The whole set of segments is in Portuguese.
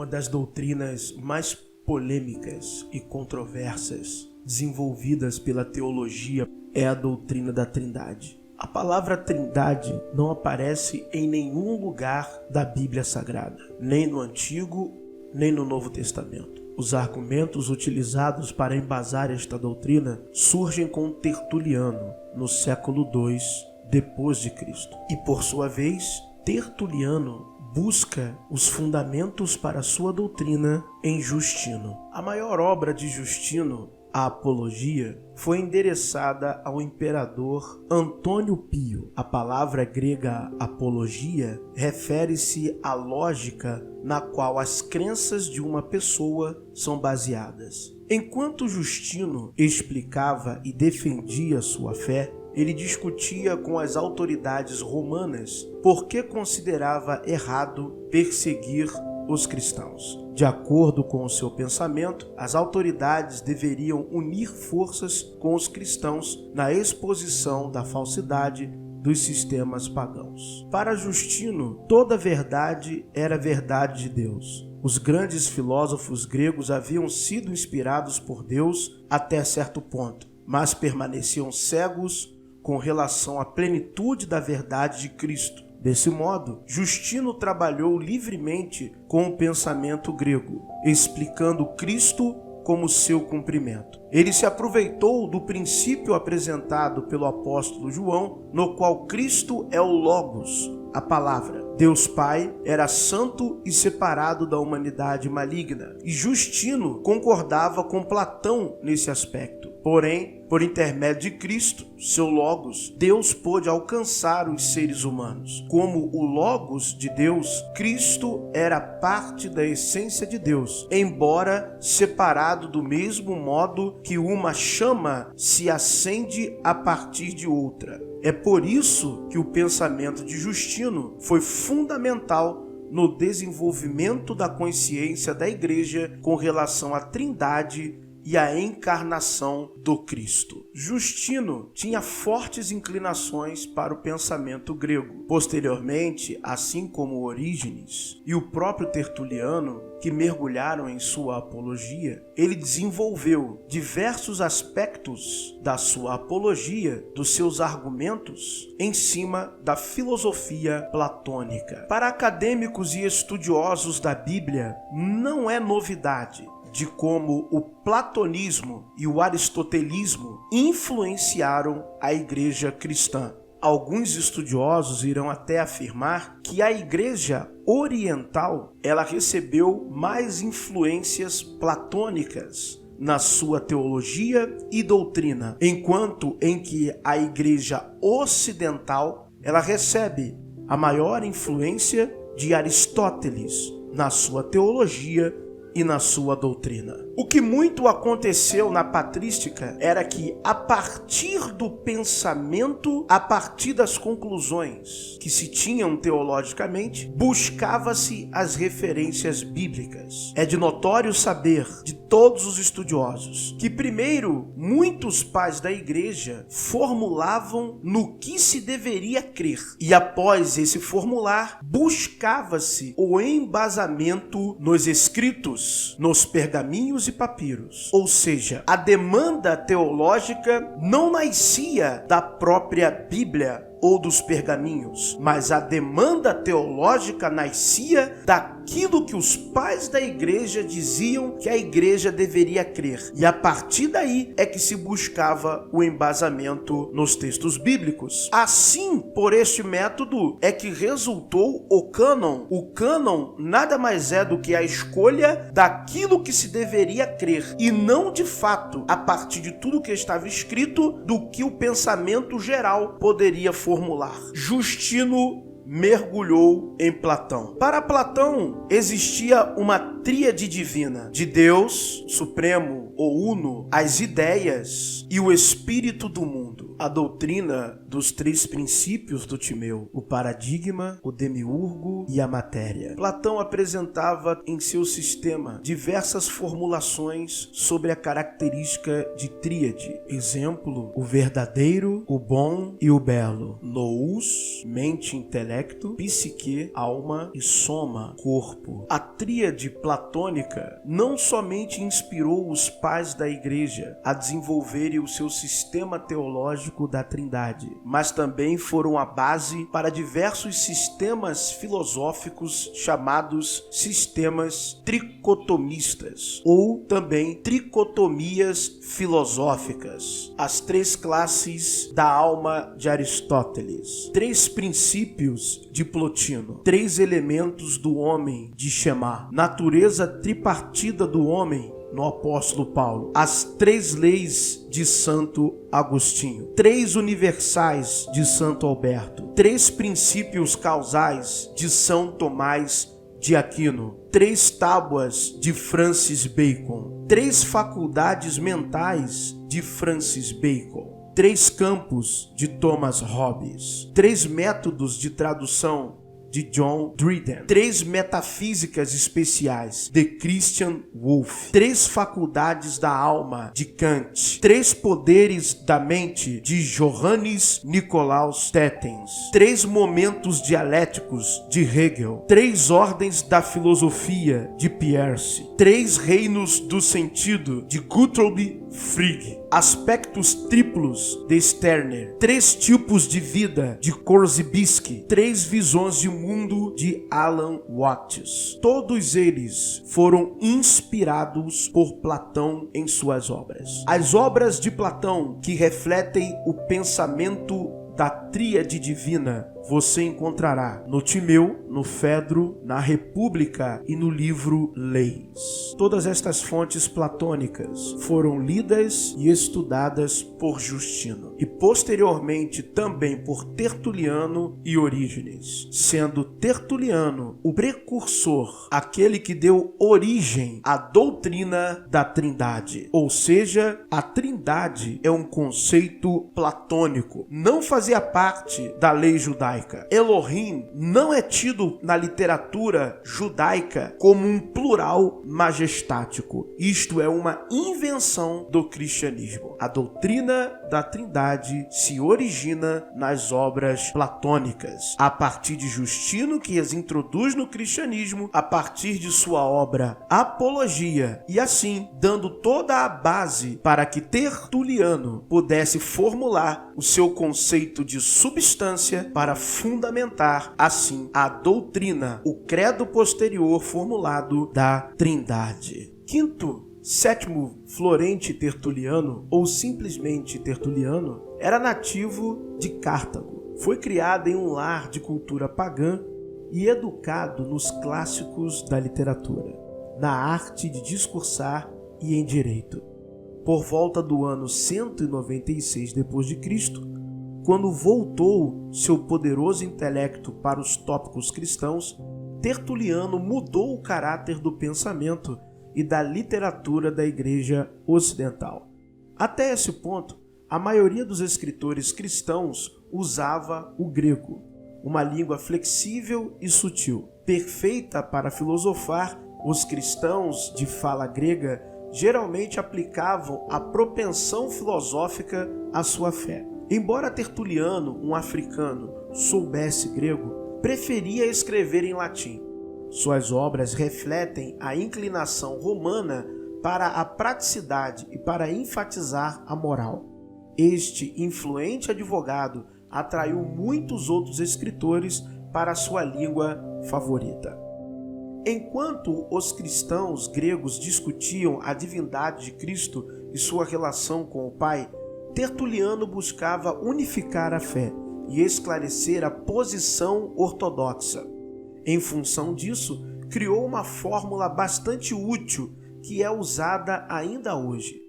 Uma das doutrinas mais polêmicas e controversas desenvolvidas pela teologia é a doutrina da Trindade. A palavra Trindade não aparece em nenhum lugar da Bíblia Sagrada, nem no Antigo, nem no Novo Testamento. Os argumentos utilizados para embasar esta doutrina surgem com Tertuliano, no século II depois de Cristo. E por sua vez, Tertuliano busca os fundamentos para sua doutrina em Justino. A maior obra de Justino, a Apologia, foi endereçada ao imperador Antônio Pio. A palavra grega apologia refere-se à lógica na qual as crenças de uma pessoa são baseadas. Enquanto Justino explicava e defendia sua fé, ele discutia com as autoridades romanas porque considerava errado perseguir os cristãos. De acordo com o seu pensamento, as autoridades deveriam unir forças com os cristãos na exposição da falsidade dos sistemas pagãos. Para Justino, toda verdade era verdade de Deus. Os grandes filósofos gregos haviam sido inspirados por Deus até certo ponto, mas permaneciam cegos com relação à plenitude da verdade de Cristo. Desse modo, Justino trabalhou livremente com o pensamento grego, explicando Cristo como seu cumprimento. Ele se aproveitou do princípio apresentado pelo apóstolo João, no qual Cristo é o Logos, a palavra. Deus Pai era santo e separado da humanidade maligna, e Justino concordava com Platão nesse aspecto. Porém, por intermédio de Cristo, seu Logos, Deus pôde alcançar os seres humanos. Como o Logos de Deus, Cristo era parte da essência de Deus, embora separado do mesmo modo que uma chama se acende a partir de outra. É por isso que o pensamento de Justino foi fundamental no desenvolvimento da consciência da Igreja com relação à Trindade e a encarnação do Cristo. Justino tinha fortes inclinações para o pensamento grego. Posteriormente, assim como Orígenes e o próprio Tertuliano, que mergulharam em sua apologia, ele desenvolveu diversos aspectos da sua apologia, dos seus argumentos, em cima da filosofia platônica. Para acadêmicos e estudiosos da Bíblia, não é novidade de como o platonismo e o aristotelismo influenciaram a igreja cristã. Alguns estudiosos irão até afirmar que a igreja oriental ela recebeu mais influências platônicas na sua teologia e doutrina, enquanto em que a igreja ocidental ela recebe a maior influência de Aristóteles na sua teologia e na sua doutrina. O que muito aconteceu na patrística era que, a partir do pensamento, a partir das conclusões que se tinham teologicamente, buscava-se as referências bíblicas. É de notório saber de todos os estudiosos que, primeiro, muitos pais da igreja formulavam no que se deveria crer, e após esse formular, buscava-se o embasamento nos escritos, nos pergaminhos e papiros. Ou seja, a demanda teológica não nascia da própria Bíblia ou dos pergaminhos, mas a demanda teológica nascia daquilo que os pais da igreja diziam que a igreja deveria crer. E a partir daí é que se buscava o embasamento nos textos bíblicos. Assim, por este método, é que resultou o cânon. O cânon nada mais é do que a escolha daquilo que se deveria crer, e não de fato, a partir de tudo que estava escrito, do que o pensamento geral poderia formular. Justino mergulhou em Platão. Para Platão, existia uma tríade divina, de Deus, Supremo ou Uno, as ideias e o espírito do mundo. a doutrina dos três princípios do Timeu: o paradigma, o demiurgo e a matéria. Platão apresentava em seu sistema diversas formulações sobre a característica de tríade. Exemplo: o verdadeiro, o bom e o belo. Nous, mente, intelecto; psique, alma; e soma, corpo. A tríade platônica não somente inspirou os pais da igreja a desenvolverem o seu sistema teológico da Trindade, mas também foram a base para diversos sistemas filosóficos chamados sistemas tricotomistas, ou também tricotomias filosóficas. As três classes da alma de Aristóteles, três princípios de Plotino, três elementos do homem de Shemá, natureza tripartida do homem no apóstolo Paulo, as três leis de Santo Agostinho, três universais de Santo Alberto, três princípios causais de São Tomás de Aquino, três tábuas de Francis Bacon, três faculdades mentais de Francis Bacon, três campos de Thomas Hobbes, três métodos de tradução de John Dryden, três metafísicas especiais de Christian Wolff, três faculdades da alma de Kant, três poderes da mente de Johannes Nicolaus Tetens, três momentos dialéticos de Hegel, três ordens da filosofia de Peirce, três reinos do sentido de Gottlob Frege, aspectos triplos de Stirner, três tipos de vida de Korzybski, três visões de mundo de Alan Watts. Todos eles foram inspirados por Platão em suas obras. As obras de Platão que refletem o pensamento da tríade divina você encontrará no Timeu, no Fedro, na República e no livro Leis. Todas estas fontes platônicas foram lidas e estudadas por Justino e posteriormente também por Tertuliano e Orígenes, sendo Tertuliano o precursor, aquele que deu origem à doutrina da Trindade. Ou seja, a Trindade é um conceito platônico, não fazia parte da lei judaica. Elohim não é tido na literatura judaica como um plural majestático. Isto é uma invenção do cristianismo. A doutrina da Trindade se origina nas obras platônicas, a partir de Justino, que as introduz no cristianismo, a partir de sua obra Apologia, e assim dando toda a base para que Tertuliano pudesse formular o seu conceito de substância para fundamentar, assim, a doutrina, o credo posterior formulado da Trindade. Quinto, sétimo Florente Tertuliano, ou simplesmente Tertuliano, era nativo de Cartago. Foi criado em um lar de cultura pagã e educado nos clássicos da literatura, na arte de discursar e em direito. Por volta do ano 196 d.C., quando voltou seu poderoso intelecto para os tópicos cristãos, Tertuliano mudou o caráter do pensamento e da literatura da Igreja Ocidental. Até esse ponto, a maioria dos escritores cristãos usava o grego, uma língua flexível e sutil, perfeita para filosofar. Os cristãos de fala grega geralmente aplicavam a propensão filosófica à sua fé. Embora Tertuliano, um africano, soubesse grego, preferia escrever em latim. Suas obras refletem a inclinação romana para a praticidade e para enfatizar a moral. Este influente advogado atraiu muitos outros escritores para a sua língua favorita. Enquanto os cristãos gregos discutiam a divindade de Cristo e sua relação com o Pai, Tertuliano buscava unificar a fé e esclarecer a posição ortodoxa. Em função disso, criou uma fórmula bastante útil que é usada ainda hoje.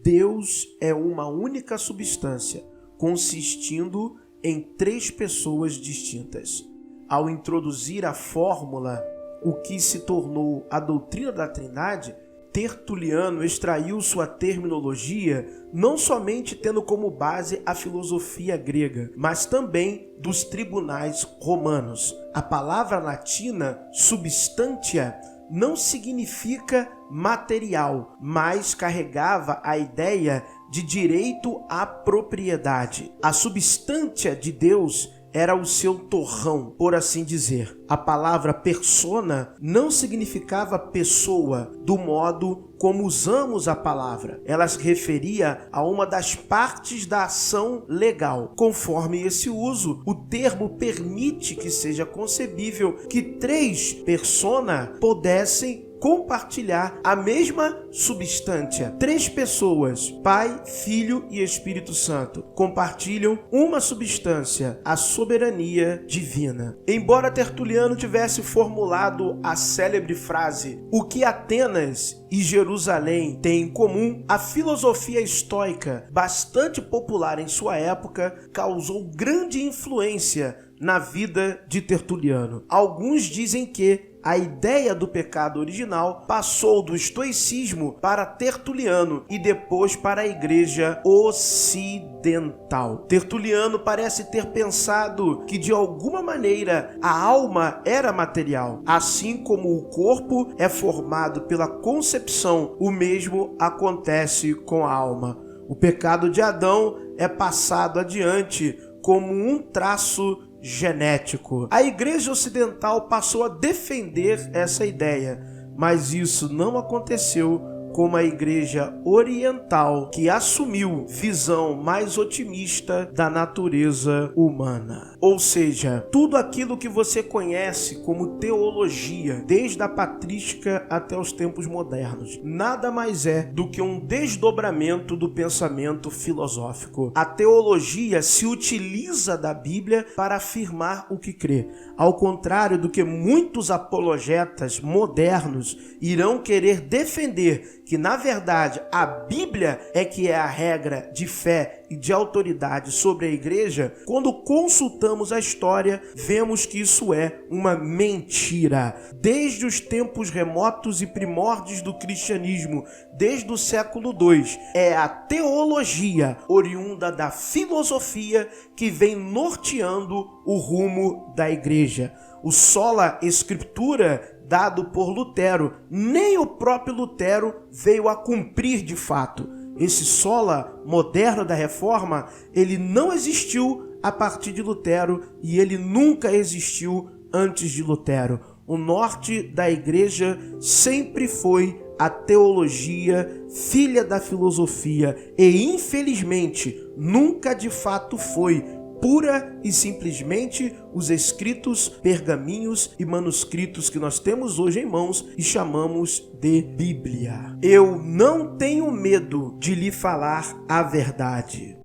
Deus é uma única substância, consistindo em três pessoas distintas. Ao introduzir a fórmula, o que se tornou a doutrina da Trindade, Tertuliano extraiu sua terminologia não somente tendo como base a filosofia grega, mas também dos tribunais romanos. A palavra latina substantia não significa material, mas carregava a ideia de direito à propriedade. A substância de Deus era o seu torrão, por assim dizer. A palavra persona não significava pessoa do modo como usamos a palavra. Ela se referia a uma das partes da ação legal. Conforme esse uso, o termo permite que seja concebível que três persona pudessem compartilhar a mesma substância. Três pessoas, Pai, Filho e Espírito Santo, compartilham uma substância, a soberania divina. Embora Tertuliano tivesse formulado a célebre frase "O que Atenas e Jerusalém têm em comum", a filosofia estoica, bastante popular em sua época, causou grande influência na vida de Tertuliano. Alguns dizem que a ideia do pecado original passou do estoicismo para Tertuliano e depois para a igreja ocidental. Tertuliano parece ter pensado que de alguma maneira a alma era material. Assim como o corpo é formado pela concepção, o mesmo acontece com a alma. O pecado de Adão é passado adiante como um traço genético. A igreja ocidental passou a defender essa ideia, mas isso não aconteceu como a igreja oriental, que assumiu visão mais otimista da natureza humana. Ou seja, tudo aquilo que você conhece como teologia, desde a patrística até os tempos modernos, nada mais é do que um desdobramento do pensamento filosófico. A teologia se utiliza da Bíblia para afirmar o que crê, ao contrário do que muitos apologetas modernos irão querer defender, que na verdade a Bíblia é que é a regra de fé e de autoridade sobre a igreja. Quando consultamos a história, vemos que isso é uma mentira. Desde os tempos remotos e primórdios do cristianismo, desde o século II, é a teologia oriunda da filosofia que vem norteando o rumo da igreja. O sola scriptura dado por Lutero, nem o próprio Lutero veio a cumprir de fato. Esse sola moderno da Reforma, ele não existiu a partir de Lutero e ele nunca existiu antes de Lutero. O norte da igreja sempre foi a teologia, filha da filosofia, e infelizmente nunca de fato foi pura e simplesmente os escritos, pergaminhos e manuscritos que nós temos hoje em mãos e chamamos de Bíblia. Eu não tenho medo de lhe falar a verdade.